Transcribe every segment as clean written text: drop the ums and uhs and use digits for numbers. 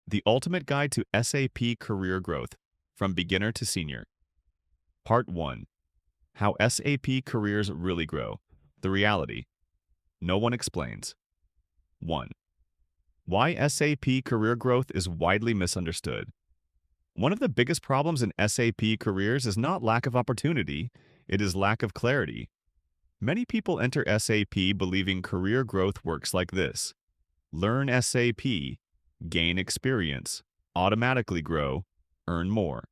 The Ultimate Guide to SAP Career Growth from Beginner to Senior. Part 1. How SAP careers really grow. The reality. No one explains. 1. Why SAP career growth is widely misunderstood. One of the biggest problems in SAP careers is not lack of opportunity, it is lack of clarity. Many people enter SAP believing career growth works like this: learn SAP, gain experience, automatically grow, earn more.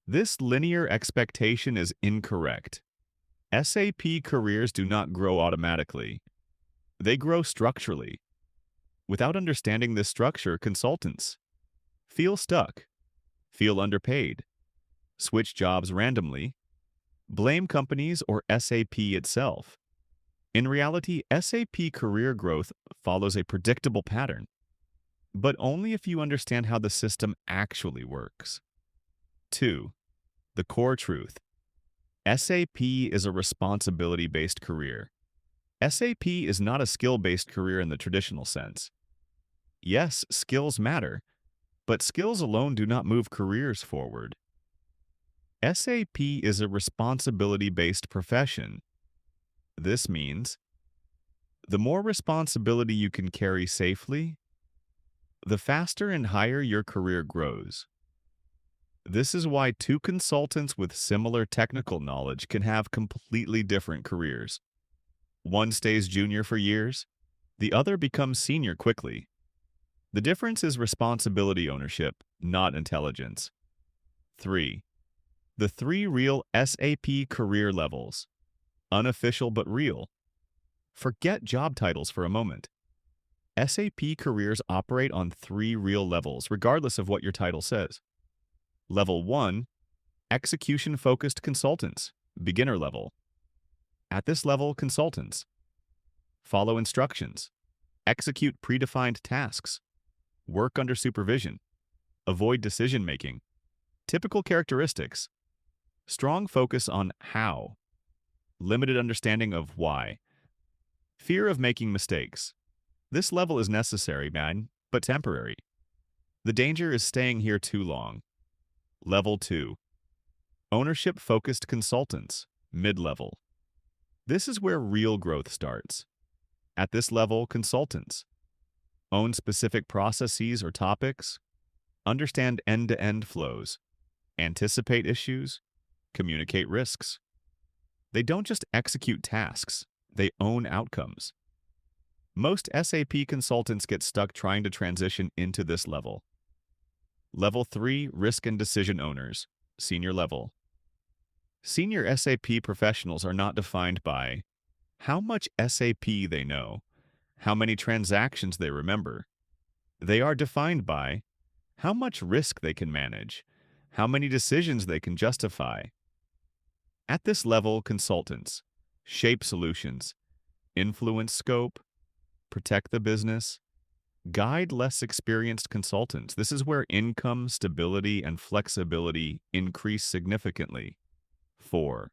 This linear expectation is incorrect. SAP careers do not grow automatically. They grow structurally. Without understanding this structure, consultants feel stuck, feel underpaid, switch jobs randomly, blame companies or SAP itself. In reality, SAP career growth follows a predictable pattern, but only if you understand how the system actually works. 2. The core truth. SAP is a responsibility-based career. SAP is not a skill-based career in the traditional sense. Yes, skills matter, but skills alone do not move careers forward. SAP is a responsibility-based profession. This means the more responsibility you can carry safely, the faster and higher your career grows. This is why two consultants with similar technical knowledge can have completely different careers. One stays junior for years, the other becomes senior quickly. The difference is responsibility ownership, not intelligence. 3. The 3 real SAP career levels. Unofficial but real. Forget job titles for a moment. SAP careers operate on 3 real levels, regardless of what your title says. Level 1, execution-focused consultants, beginner level. At this level, consultants follow instructions, execute predefined tasks, work under supervision, avoid decision-making. Typical characteristics: strong focus on how, limited understanding of why, fear of making mistakes. This level is necessary, man, but temporary. The danger is staying here too long. Level 2. Ownership-focused consultants, mid-level. This is where real growth starts. At this level, consultants own specific processes or topics, understand end-to-end flows, anticipate issues, communicate risks. They don't just execute tasks, they own outcomes. Most SAP consultants get stuck trying to transition into this level. Level 3, risk and decision owners, senior level. Senior SAP professionals are not defined by how much SAP they know, how many transactions they remember. They are defined by how much risk they can manage, how many decisions they can justify. At this level, consultants shape solutions, influence scope, protect the business, guide less experienced consultants. This is where income, stability, and flexibility increase significantly. 4.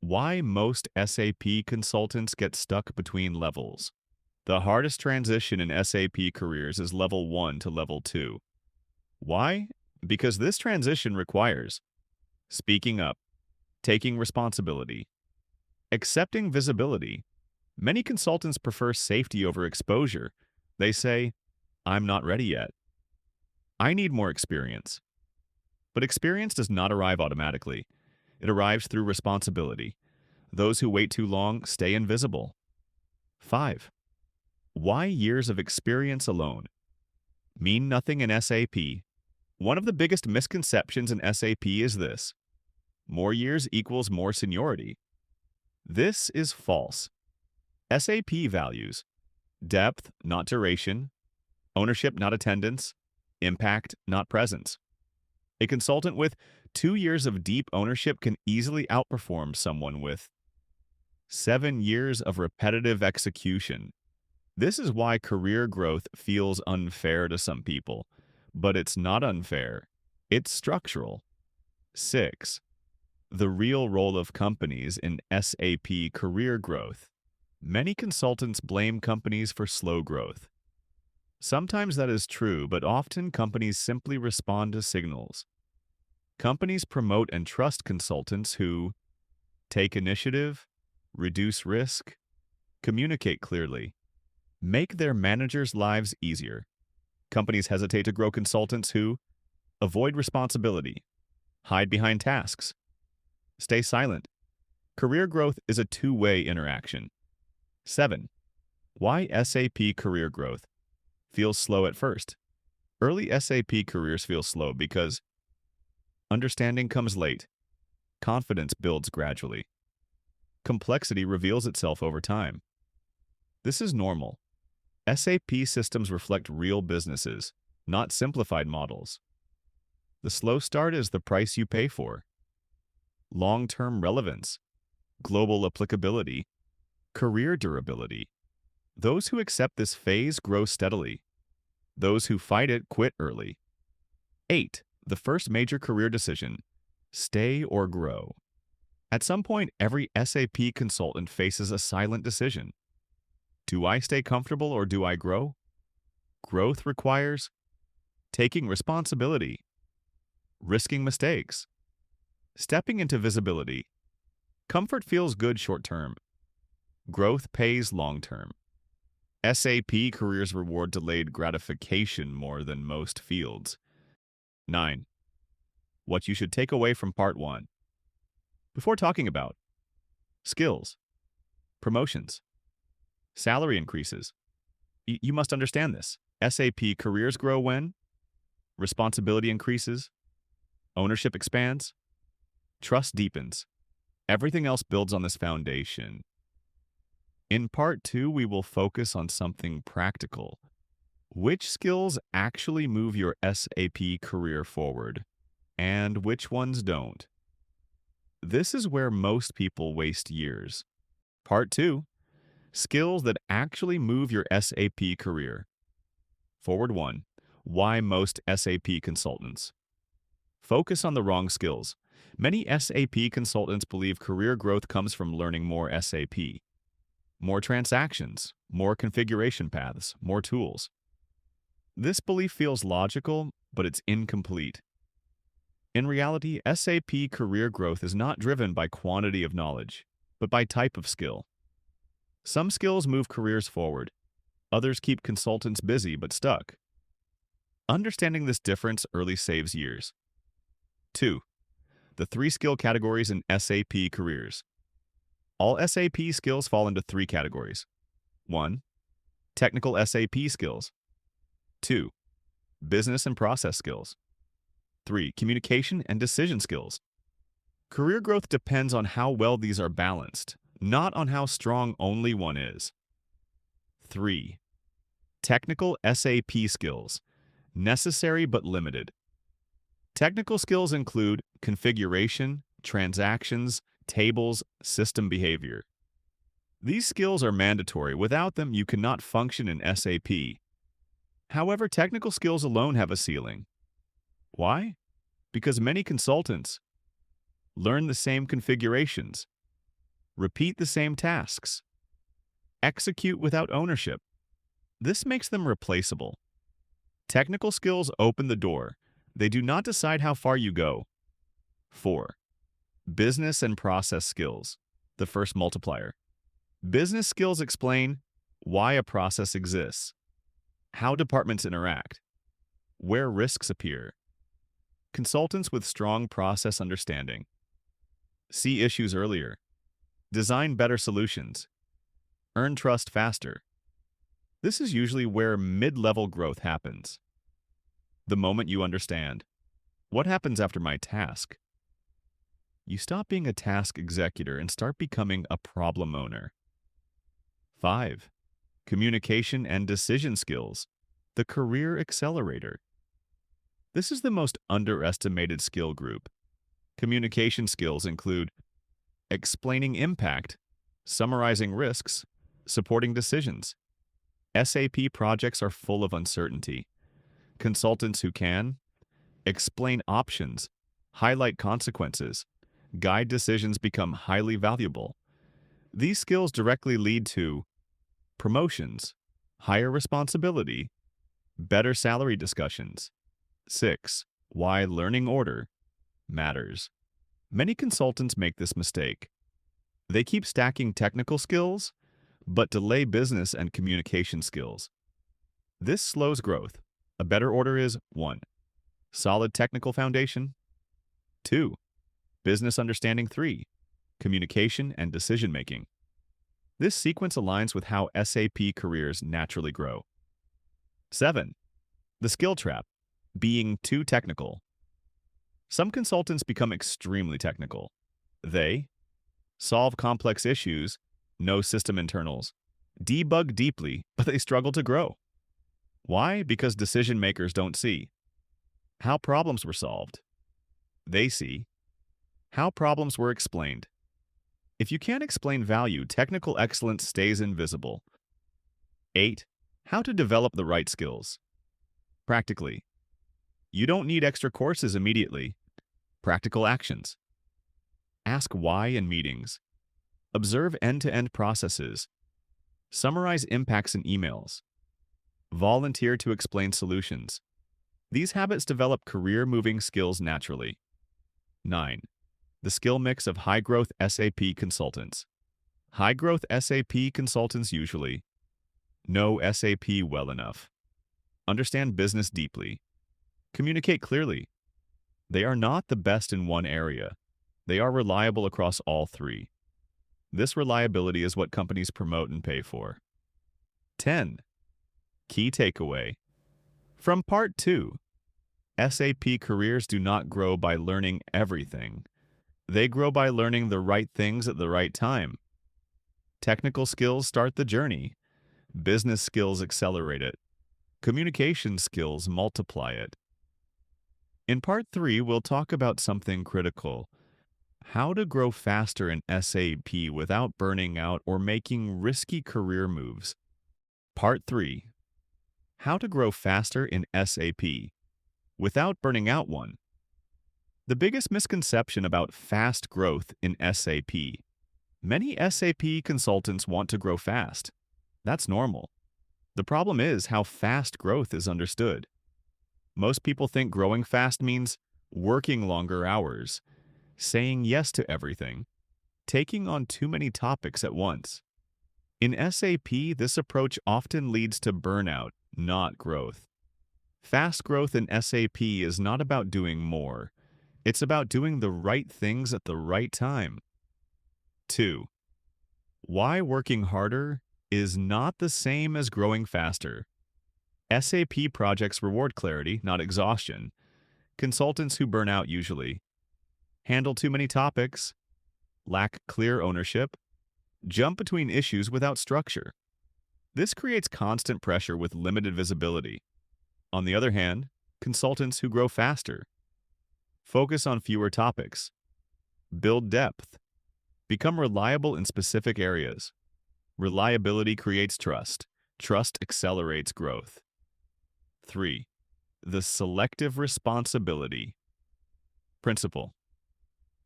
Why most SAP consultants get stuck between levels. The hardest transition in SAP careers is level 1 to level 2. Why? Because this transition requires speaking up, taking responsibility, accepting visibility. Many consultants prefer safety over exposure. They say, "I'm not ready yet. I need more experience." But experience does not arrive automatically. It arrives through responsibility. Those who wait too long stay invisible. 5. Why years of experience alone mean nothing in SAP. One of the biggest misconceptions in SAP is this: more years equals more seniority. This is false. SAP values depth, not duration, ownership, not attendance, impact, not presence. A consultant with 2 years of deep ownership can easily outperform someone with 7 years of repetitive execution. This is why career growth feels unfair to some people, but it's not unfair. It's structural. 6. The real role of companies in SAP career growth. Many consultants blame companies for slow growth. Sometimes that is true, but often companies simply respond to signals. Companies promote and trust consultants who take initiative, reduce risk, communicate clearly, make their managers' lives easier. Companies hesitate to grow consultants who avoid responsibility, hide behind tasks, stay silent. Career growth is a two-way interaction. 7. Why SAP career growth feels slow at first. Early SAP careers feel slow because understanding comes late, confidence builds gradually, complexity reveals itself over time. This is normal. SAP systems reflect real businesses, not simplified models. The slow start is the price you pay for. Long-term relevance, global applicability, career durability. Those who accept this phase grow steadily. Those who fight it quit early. 8. The first major career decision: stay or grow. At some point, every SAP consultant faces a silent decision. Do I stay comfortable or do I grow? Growth requires taking responsibility, risking mistakes, stepping into visibility. Comfort feels good short-term. Growth pays long-term. SAP careers reward delayed gratification more than most fields. 9. What you should take away from Part 1. Before talking about skills, promotions, salary increases, you must understand this. SAP careers grow when responsibility increases, ownership expands, trust deepens. Everything else builds on this foundation. In Part 2, we will focus on something practical. Which skills actually move your SAP career forward, and which ones don't? This is where most people waste years. Part 2, skills that actually move your SAP career. Forward 1, why most SAP consultants focus on the wrong skills. Many SAP consultants believe career growth comes from learning more SAP. More transactions, more configuration paths, more tools. This belief feels logical, but it's incomplete. In reality, SAP career growth is not driven by quantity of knowledge, but by type of skill. Some skills move careers forward. Others keep consultants busy but stuck. Understanding this difference early saves years. 2. The 3 skill categories in SAP careers. All SAP skills fall into 3 categories. 1. Technical SAP skills. 2. Business and process skills. 3. Communication and decision skills. Career growth depends on how well these are balanced, not on how strong only one is. 3. Technical SAP skills. Necessary but limited. Technical skills include configuration, transactions, tables, system behavior. These skills are mandatory. Without them, you cannot function in SAP. However, technical skills alone have a ceiling. Why? Because many consultants learn the same configurations, repeat the same tasks, execute without ownership. This makes them replaceable. Technical skills open the door. They do not decide how far you go. 4. Business and process skills. The first multiplier. Business skills explain why a process exists, how departments interact, where risks appear. Consultants with strong process understanding see issues earlier, design better solutions, earn trust faster. This is usually where mid-level growth happens. The moment you understand, what happens after my task? You stop being a task executor and start becoming a problem owner. 5. Communication and decision skills. The career accelerator. This is the most underestimated skill group. Communication skills include explaining impact, summarizing risks, supporting decisions. SAP projects are full of uncertainty. Consultants who can explain options, highlight consequences, guide decisions become highly valuable. These skills directly lead to promotions, higher responsibility, Better salary discussions. 6. Why learning order matters. Many consultants make this mistake. They keep stacking technical skills, but delay business and communication skills. This slows growth. A better order is 1. Solid technical foundation. 2. Business understanding. 3. Communication and decision making. This sequence aligns with how SAP careers naturally grow. 7. The skill trap, being too technical. Some consultants become extremely technical. They solve complex issues, know system internals, debug deeply, but they struggle to grow. Why? Because decision makers don't see how problems were solved. They see how problems were explained. If you can't explain value, technical excellence stays invisible. 8. How to develop the right skills. Practically. You don't need extra courses immediately. Practical actions. Ask why in meetings. Observe end-to-end processes. Summarize impacts in emails. Volunteer to explain solutions. These habits develop career-moving skills naturally. 9. The skill mix of high-growth SAP consultants. High-growth SAP consultants usually know SAP well enough, understand business deeply, communicate clearly. They are not the best in one area. They are reliable across all 3. This reliability is what companies promote and pay for. 10. Key takeaway. From Part 2, SAP careers do not grow by learning everything. They grow by learning the right things at the right time. Technical skills start the journey. Business skills accelerate it. Communication skills multiply it. In Part 3, we'll talk about something critical: how to grow faster in SAP without burning out or making risky career moves. Part 3. How to grow faster in SAP without burning out. 1. The biggest misconception about fast growth in SAP. Many SAP consultants want to grow fast. That's normal. The problem is how fast growth is understood. Most people think growing fast means working longer hours, saying yes to everything, taking on too many topics at once. In SAP, this approach often leads to burnout, not growth. Fast growth in SAP is not about doing more. It's about doing the right things at the right time. 2. Why working harder is not the same as growing faster. SAP projects reward clarity, not exhaustion. Consultants who burn out usually handle too many topics, lack clear ownership, jump between issues without structure. This creates constant pressure with limited visibility. On the other hand, consultants who grow faster focus on fewer topics, build depth, become reliable in specific areas. Reliability creates trust. Trust accelerates growth. 3. The selective responsibility principle.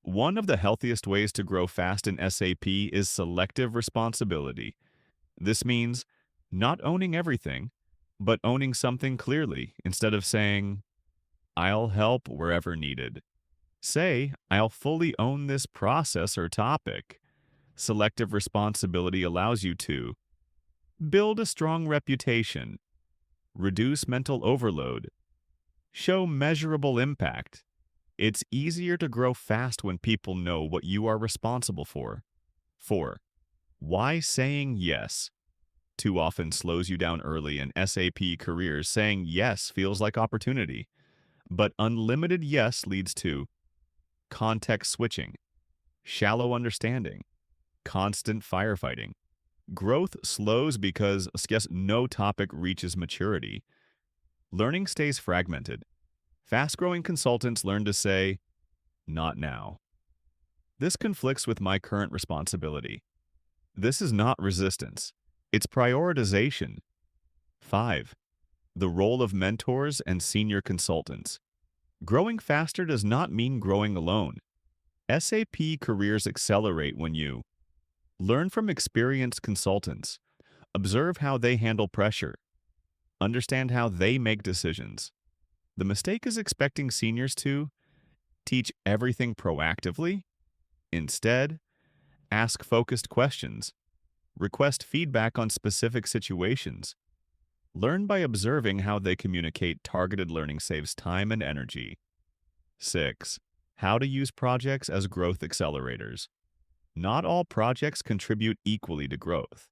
One of the healthiest ways to grow fast in SAP is selective responsibility. This means not owning everything, but owning something clearly instead of saying, "I'll help wherever needed." Say, "I'll fully own this process or topic." Selective responsibility allows you to build a strong reputation, reduce mental overload, show measurable impact. It's easier to grow fast when people know what you are responsible for. 4. Why saying yes too often slows you down early in SAP careers. Saying yes feels like opportunity, but unlimited yes leads to context switching, shallow understanding, constant firefighting. Growth slows because, guess, no topic reaches maturity. Learning stays fragmented. Fast-growing consultants learn to say, "Not now." This conflicts with my current responsibility. This is not resistance. It's prioritization. 5. The role of mentors and senior consultants. Growing faster does not mean growing alone. SAP careers accelerate when you learn from experienced consultants, observe how they handle pressure, Understand how they make decisions. The mistake is expecting seniors to teach everything proactively. Instead, ask focused questions. Request feedback on specific situations. Learn by observing how they communicate. Targeted learning saves time and energy. 6. How to use projects as growth accelerators. Not all projects contribute equally to growth.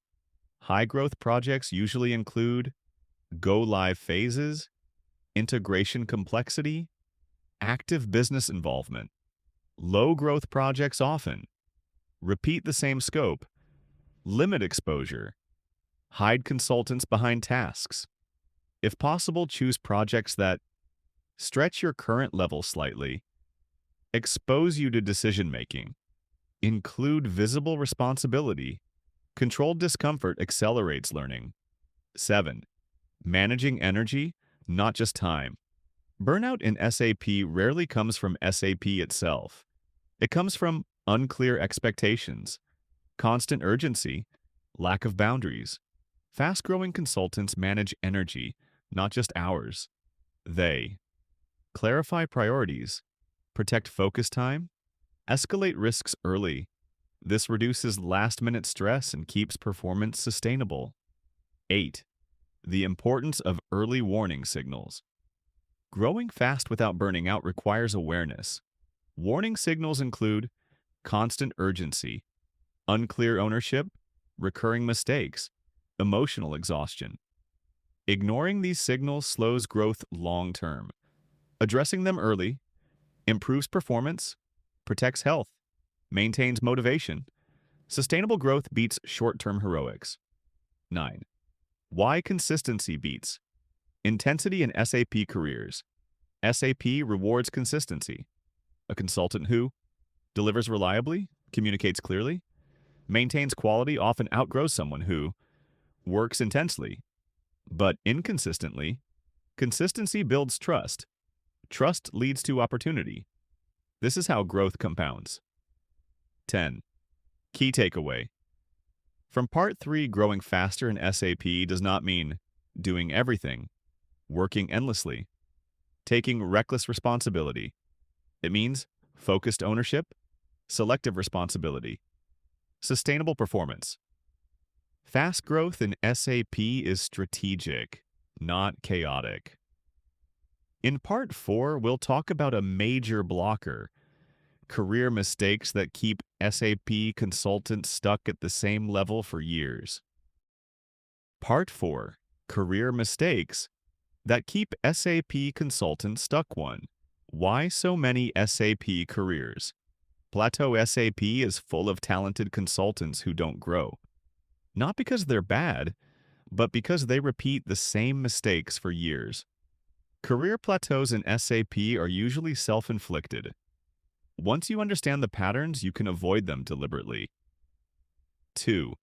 High-growth projects usually include go-live phases, integration complexity, active business involvement. Low-growth projects often repeat the same scope, limit exposure, hide consultants behind tasks. If possible, choose projects that stretch your current level slightly, expose you to decision-making, include visible responsibility. Controlled discomfort accelerates learning. 7. Managing energy, not just time. Burnout in SAP rarely comes from SAP itself. It comes from unclear expectations, constant urgency, lack of boundaries. Fast-growing consultants manage energy, not just hours. They clarify priorities, protect focus time, escalate risks early. This reduces last-minute stress and keeps performance sustainable. 8. The importance of early warning signals. Growing fast without burning out requires awareness. Warning signals include constant urgency, unclear ownership, recurring mistakes, emotional exhaustion. Ignoring these signals slows growth long-term. Addressing them early improves performance, protects health, maintains motivation. Sustainable growth beats short-term heroics. 9. Why consistency beats intensity in SAP careers. SAP rewards consistency. A consultant who delivers reliably, communicates clearly, maintains quality often outgrows someone who works intensely, but inconsistently. Consistency builds trust. Trust leads to opportunity. This is how growth compounds. 10. Key takeaway. From Part 3, growing faster in SAP does not mean doing everything, working endlessly, taking reckless responsibility. It means focused ownership, selective responsibility, sustainable performance. Fast growth in SAP is strategic, not chaotic. In Part 4, we'll talk about a major blocker, career mistakes that keep SAP consultants stuck at the same level for years. Part 4, career mistakes that keep SAP consultants stuck. 1. Why so many SAP careers? Plateau. SAP is full of talented consultants who don't grow. Not because they're bad, but because they repeat the same mistakes for years. Career plateaus in SAP are usually self-inflicted. Once you understand the patterns, you can avoid them deliberately. 2.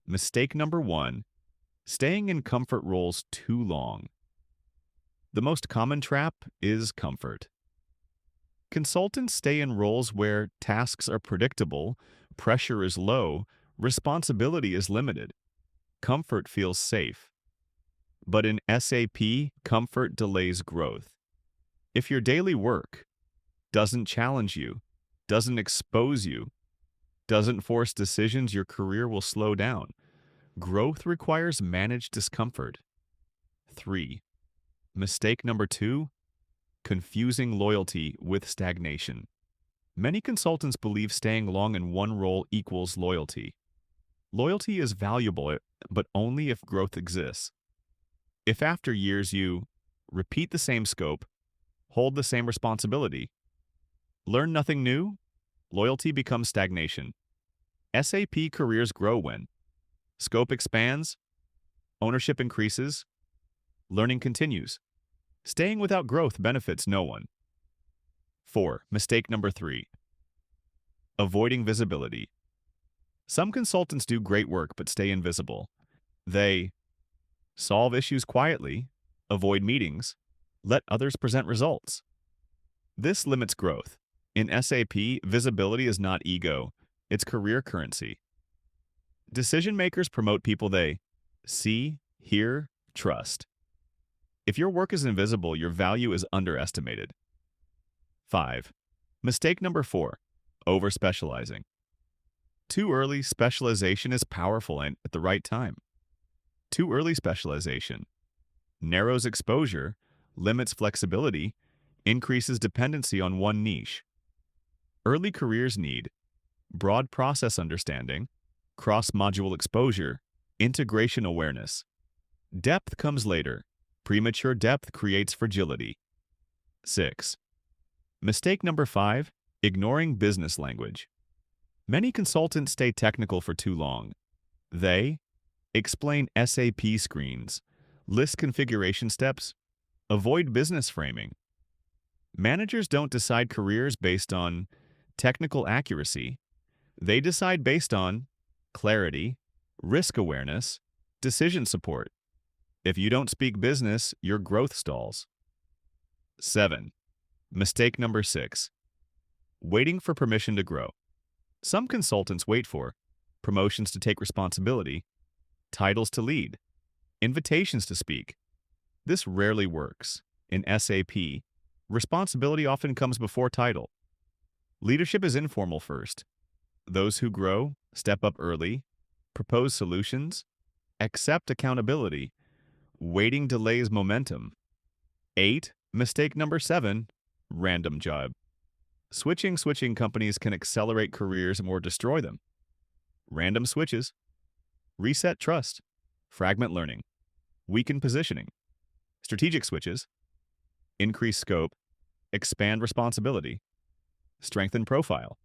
Mistake number 1. Staying in comfort roles too long. The most common trap is comfort. Consultants stay in roles where tasks are predictable, pressure is low, responsibility is limited. Comfort feels safe. But in SAP, comfort delays growth. If your daily work doesn't challenge you, doesn't expose you, doesn't force decisions, your career will slow down. Growth requires managed discomfort. 3. Mistake number 2. Confusing loyalty with stagnation. Many consultants believe staying long in one role equals loyalty. Loyalty is valuable, but only if growth exists. If after years you repeat the same scope, hold the same responsibility, learn nothing new, loyalty becomes stagnation. SAP careers grow when scope expands, ownership increases, learning continues. Staying without growth benefits no one. 4. Mistake number 3. Avoiding visibility. Some consultants do great work but stay invisible. They solve issues quietly, avoid meetings, let others present results. This limits growth. In SAP, visibility is not ego, it's career currency. Decision makers promote people they see, hear, trust. If your work is invisible, your value is underestimated. 5. Mistake number 4. Over-specializing. Too early specialization is powerful and at the right time. Too early specialization narrows exposure, limits flexibility, increases dependency on one niche. Early careers need broad process understanding, cross-module exposure, integration awareness. Depth comes later. Premature depth creates fragility. 6. Mistake number 5. Ignoring business language. Many consultants stay technical for too long. They explain SAP screens, list configuration steps, avoid business framing. Managers don't decide careers based on technical accuracy. They decide based on clarity, risk awareness, decision support. If you don't speak business, your growth stalls. 7. Mistake number 6. Waiting for permission to grow. Some consultants wait for promotions to take responsibility, titles to lead, invitations to speak. This rarely works. In SAP, responsibility often comes before title. Leadership is informal first. Those who grow step up early, propose solutions, accept accountability. Waiting delays momentum. 8. Mistake number 7. Random job. Switching companies can accelerate careers or destroy them. Random switches reset trust, fragment learning, weaken positioning. Strategic switches increase scope, expand responsibility, strengthen profile.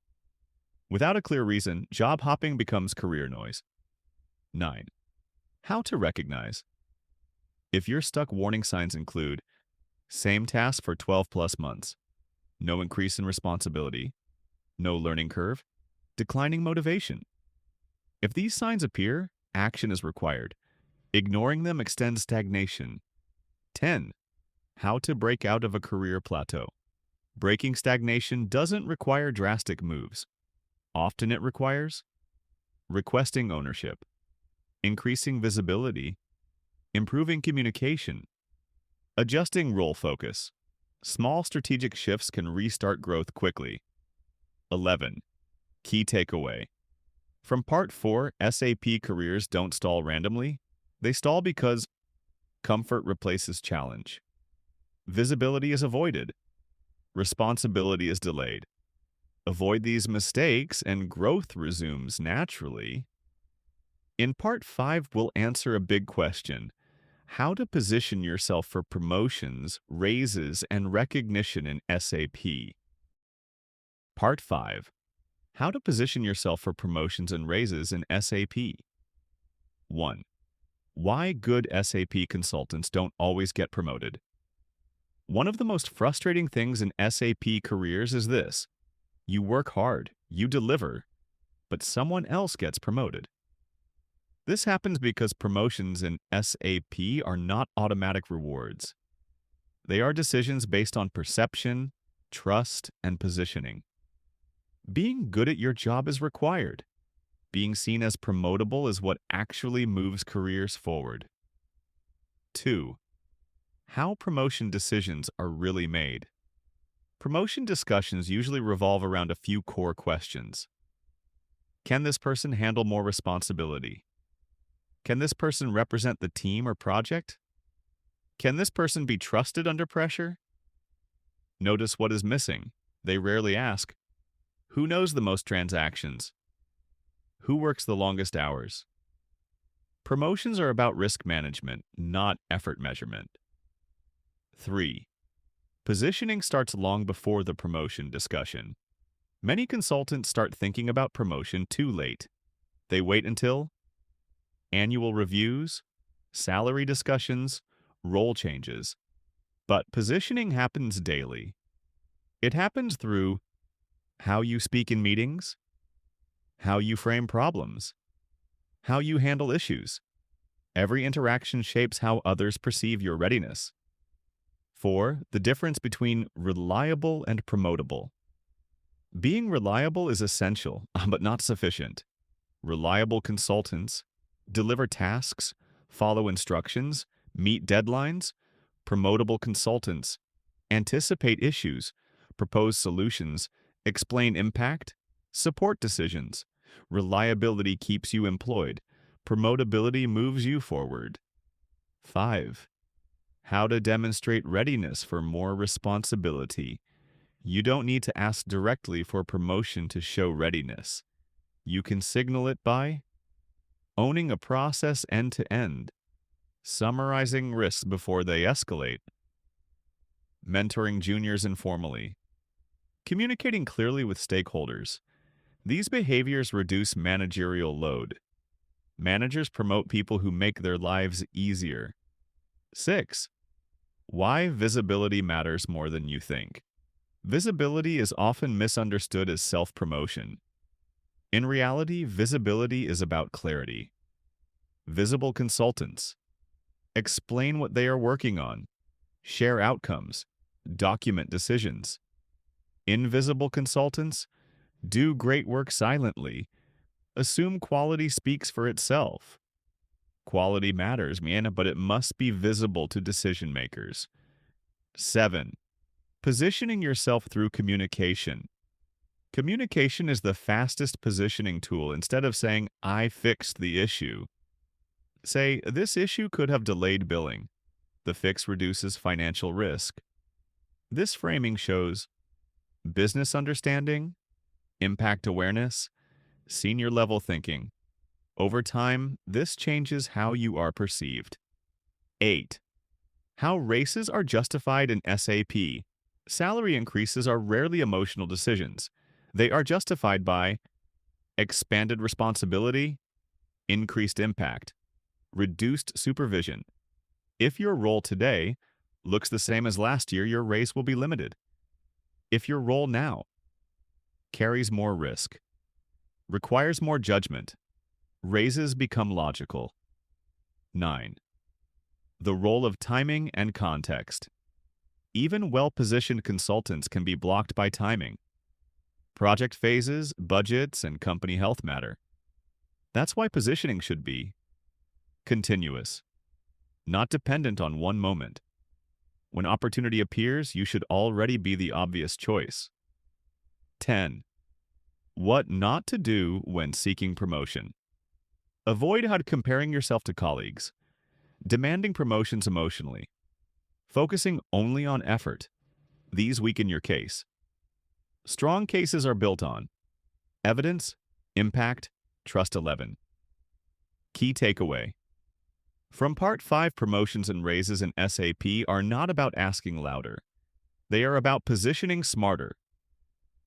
Without a clear reason, job hopping becomes career noise. 9. How to recognize. If your stuck, warning signs include same task for 12 plus months, no increase in responsibility, no learning curve, declining motivation. If these signs appear, action is required. Ignoring them extends stagnation. 10. How to break out of a career plateau. Breaking stagnation doesn't require drastic moves. Often it requires requesting ownership, increasing visibility, improving communication, adjusting role focus. Small strategic shifts can restart growth quickly. 11. Key takeaway. From Part 4, SAP careers don't stall randomly. They stall because comfort replaces challenge. Visibility is avoided. Responsibility is delayed. Avoid these mistakes and growth resumes naturally. In Part 5, we'll answer a big question: how to position yourself for promotions, raises, and recognition in SAP. Part 5. How to position yourself for promotions and raises in SAP. 1. Why good SAP consultants don't always get promoted. One of the most frustrating things in SAP careers is this: you work hard, you deliver, but someone else gets promoted. This happens because promotions in SAP are not automatic rewards. They are decisions based on perception, trust, and positioning. Being good at your job is required. Being seen as promotable is what actually moves careers forward. 2. How promotion decisions are really made. Promotion discussions usually revolve around a few core questions. Can this person handle more responsibility? Can this person represent the team or project? Can this person be trusted under pressure? Notice what is missing. They rarely ask, who knows the most transactions? Who works the longest hours? Promotions are about risk management, not effort measurement. 3. Positioning starts long before the promotion discussion. Many consultants start thinking about promotion too late. They wait until annual reviews, salary discussions, role changes. But positioning happens daily. It happens through how you speak in meetings, how you frame problems, how you handle issues. Every interaction shapes how others perceive your readiness. 4. The difference between reliable and promotable. Being reliable is essential, but not sufficient. Reliable consultants deliver tasks, follow instructions, meet deadlines. Promotable consultants anticipate issues, propose solutions, explain impact, support decisions. Reliability keeps you employed. Promotability moves you forward. 5. How to demonstrate readiness for more responsibility. You don't need to ask directly for promotion to show readiness. You can signal it by owning a process end to end, summarizing risks before they escalate, mentoring juniors informally, communicating clearly with stakeholders. These behaviors reduce managerial load. Managers promote people who make their lives easier. 6. Why visibility matters more than you think. Visibility is often misunderstood as self-promotion. In reality, visibility is about clarity. Visible consultants explain what they are working on, share outcomes, document decisions. Invisible consultants do great work silently, assume quality speaks for itself. Quality matters, man, but it must be visible to decision makers. 7. Positioning yourself through communication. Communication is the fastest positioning tool. Instead of saying, "I fixed the issue," say, "This issue could have delayed billing. The fix reduces financial risk." This framing shows business understanding, impact awareness, senior level thinking. Over time, this changes how you are perceived. 8. How raises are justified in SAP. Salary increases are rarely emotional decisions. They are justified by expanded responsibility, increased impact, reduced supervision. If your role today looks the same as last year, your raise will be limited. If your role now carries more risk, requires more judgment, raises become logical. 9. The role of timing and context. Even well-positioned consultants can be blocked by timing. Project phases, budgets, and company health matter. That's why positioning should be continuous, not dependent on one moment. When opportunity appears, you should already be the obvious choice. 10. What not to do when seeking promotion. Avoid comparing yourself to colleagues, demanding promotions emotionally, focusing only on effort. These weaken your case. Strong cases are built on evidence, impact, trust. 11. Key takeaway. From Part 5, promotions and raises in SAP are not about asking louder. They are about positioning smarter.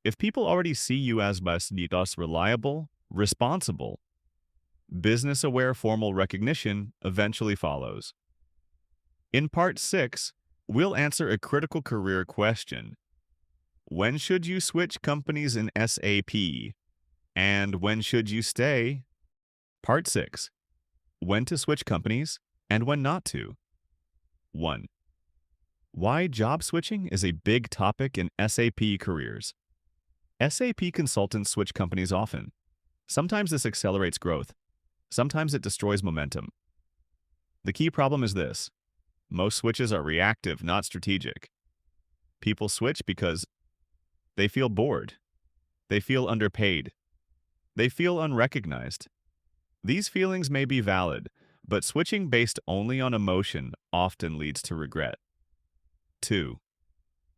If people already see you as reliable, responsible, business-aware, formal recognition eventually follows. In Part 6, we'll answer a critical career question. When should you switch companies in SAP? And when should you stay? Part 6. When to switch companies and when not to. 1. Why job switching is a big topic in SAP careers. SAP consultants switch companies often. Sometimes this accelerates growth. Sometimes it destroys momentum. The key problem is this. Most switches are reactive, not strategic. People switch because they feel bored. They feel underpaid. They feel unrecognized. These feelings may be valid, but switching based only on emotion often leads to regret. 2.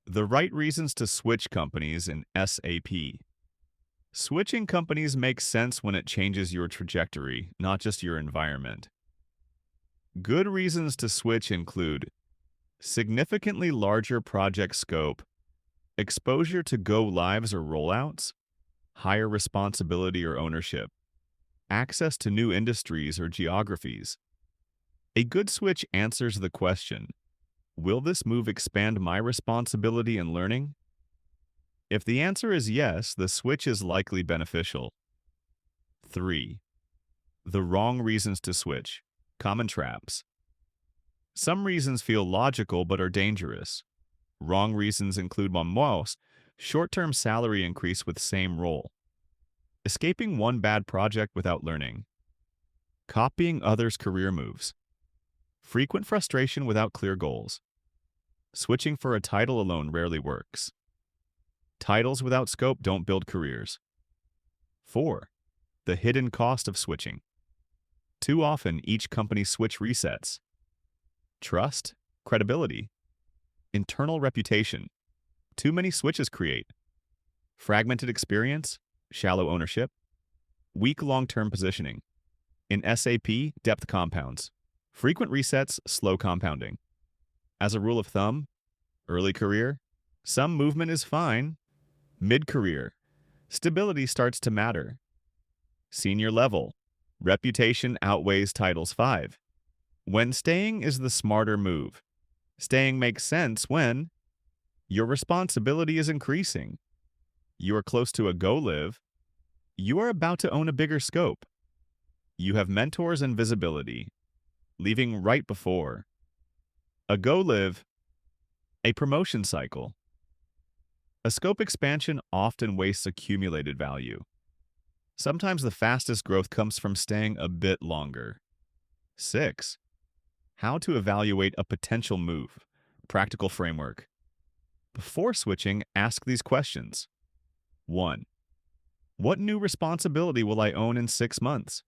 The right reasons to switch companies in SAP. Switching companies makes sense when it changes your trajectory, not just your environment. Good reasons to switch include significantly larger project scope, exposure to go-lives or rollouts, higher responsibility or ownership, access to new industries or geographies. A good switch answers the question, will this move expand my responsibility and learning? If the answer is yes, the switch is likely beneficial. 3. The wrong reasons to switch. Common traps. Some reasons feel logical but are dangerous. Wrong reasons include short-term salary increase with same role, escaping one bad project without learning, copying others' career moves, frequent frustration without clear goals. Switching for a title alone rarely works. Titles without scope don't build careers. 4. The hidden cost of switching. Too often, each company switch resets. Trust, credibility, internal reputation. Too many switches create fragmented experience, shallow ownership, weak long-term positioning. In SAP, depth compounds. Frequent resets, slow compounding. As a rule of thumb, early career, some movement is fine. Mid-career, stability starts to matter. Senior level, reputation outweighs titles. 5. When staying is the smarter move. Staying makes sense when your responsibility is increasing. You are close to a go-live. You are about to own a bigger scope. You have mentors and visibility, leaving right before a go-live, a promotion cycle. A scope expansion often wastes accumulated value. Sometimes the fastest growth comes from staying a bit longer. 6. How to evaluate a potential move. Practical framework. Before switching, ask these questions. 1. What new responsibility will I own in 6 months?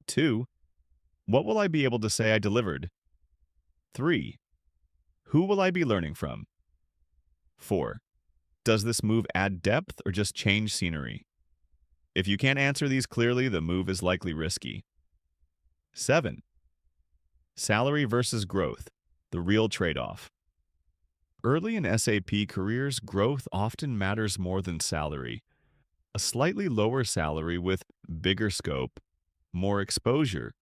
2. What will I be able to say I delivered? 3. Who will I be learning from? 4. Does this move add depth or just change scenery? If you can't answer these clearly, the move is likely risky. 7. Salary versus growth, the real trade-off. Early in SAP careers, growth often matters more than salary. A slightly lower salary with bigger scope, more exposure,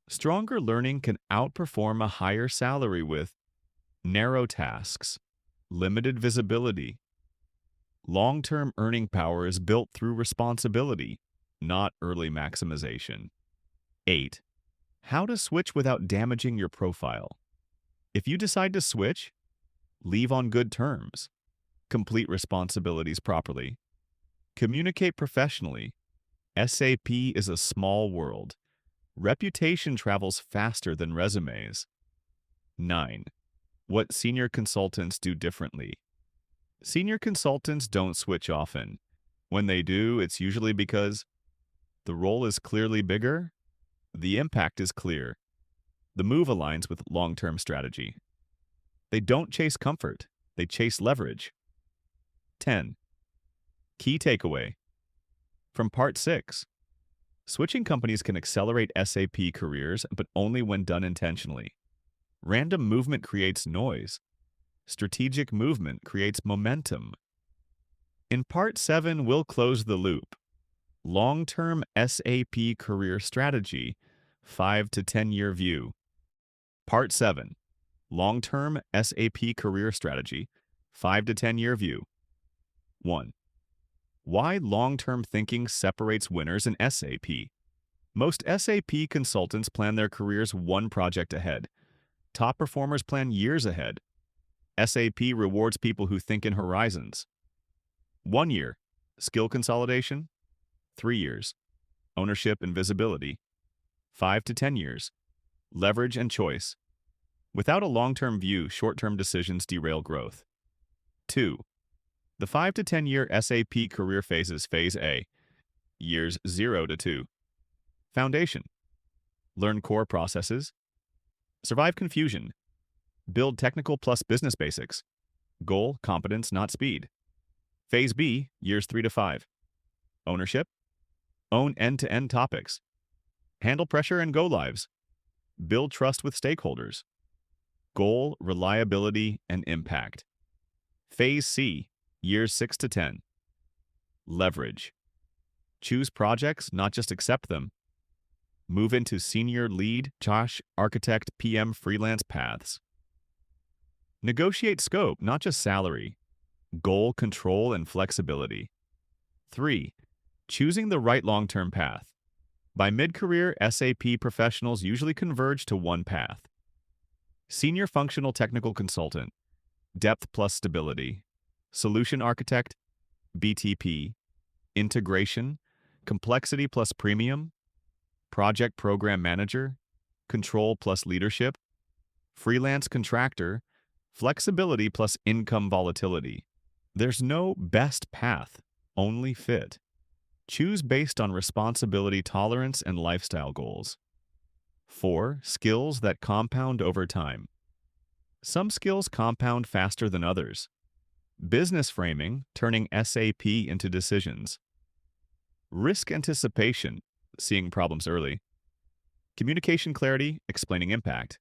stronger learning can outperform a higher salary with narrow tasks, limited visibility. Long-term earning power is built through responsibility, not early maximization. 8. How to switch without damaging your profile. If you decide to switch, leave on good terms. Complete responsibilities properly. Communicate professionally. SAP is a small world. Reputation travels faster than resumes. 9. What senior consultants do differently. Senior consultants don't switch often. When they do, it's usually because the role is clearly bigger, the impact is clear, the move aligns with long-term strategy. They don't chase comfort, they chase leverage. 10. Key takeaway. From Part 6. Switching companies can accelerate SAP careers, but only when done intentionally. Random movement creates noise. Strategic movement creates momentum. In Part 7, we'll close the loop. Long-term SAP career strategy, 5 to 10-year view. Part 7. Long-term SAP career strategy, 5 to 10-year view. 1. Why long-term thinking separates winners in SAP. Most SAP consultants plan their careers one project ahead. Top performers plan years ahead. SAP rewards people who think in horizons. 1 year, skill consolidation. 3 years, ownership and visibility. 5 to 10 years, leverage and choice. Without a long-term view, short-term decisions derail growth. 2. The 5 to 10-year SAP career phases. Phase A, years 0 to 2. Foundation. Learn core processes. Survive confusion. Build technical plus business basics. Goal, competence, not speed. Phase B, years 3 to 5. Ownership. Own end-to-end topics. Handle pressure and go-lives. Build trust with stakeholders. Goal, reliability, and impact. Phase C, years 6 to 10. Leverage. Choose projects, not just accept them. Move into senior lead, Josh, architect, PM, freelance paths. Negotiate scope, not just salary. Goal, control, and flexibility. 3. Choosing the right long-term path. By mid-career, SAP professionals usually converge to one path. Senior functional technical consultant, depth plus stability. Solution architect, BTP. Integration, complexity plus premium. Project program manager, control plus leadership. Freelance contractor, Flexibility plus income volatility. There's no best path, only fit. Choose based on responsibility tolerance and lifestyle goals. 4. Skills that compound over time. Some skills compound faster than others. Business framing, turning SAP into decisions. Risk anticipation, seeing problems early. Communication clarity, explaining impact.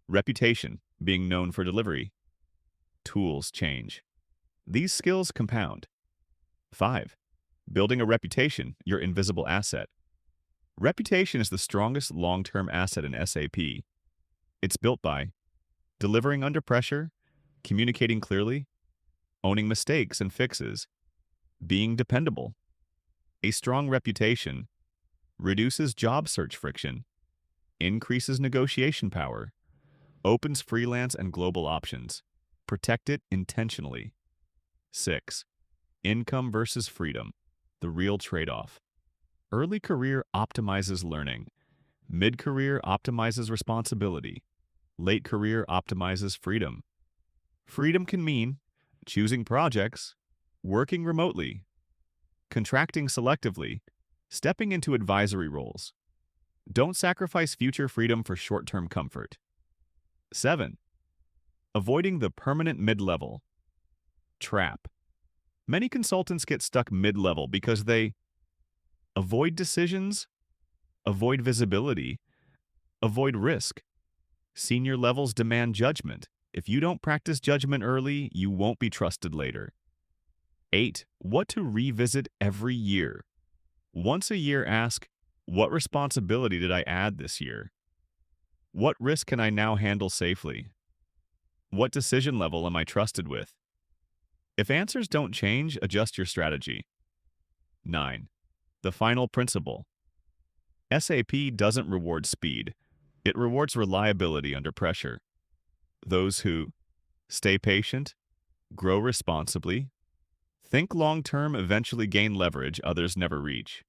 Reputation, being known for delivery. Tools change. These skills compound. 5. Building a reputation, your invisible asset. Reputation is the strongest long-term asset in SAP. It's built by delivering under pressure, communicating clearly, owning mistakes and fixes, being dependable. A strong reputation reduces job search friction, increases negotiation power, opens freelance and global options. Protect it intentionally. 6. Income versus freedom, the real trade-off. Early career optimizes learning. Mid-career optimizes responsibility. Late career optimizes freedom. Freedom can mean choosing projects, working remotely, contracting selectively, stepping into advisory roles. Don't sacrifice future freedom for short-term comfort. 7. Avoiding the permanent mid-level trap. Many consultants get stuck mid-level because they avoid decisions, avoid visibility, avoid risk. Senior levels demand judgment. If you don't practice judgment early, you won't be trusted later. 8. What to revisit every year. Once a year, ask, what responsibility did I add this year? What risk can I now handle safely? What decision level am I trusted with? If answers don't change, adjust your strategy. 9. The final principle. SAP doesn't reward speed. It rewards reliability under pressure. Those who stay patient, grow responsibly, think long-term eventually gain leverage others never reach.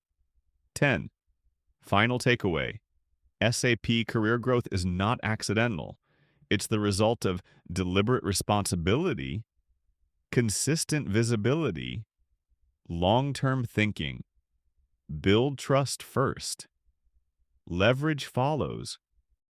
10. Final takeaway. SAP career growth is not accidental. It's the result of deliberate responsibility, consistent visibility, long-term thinking. Build trust first. Leverage follows.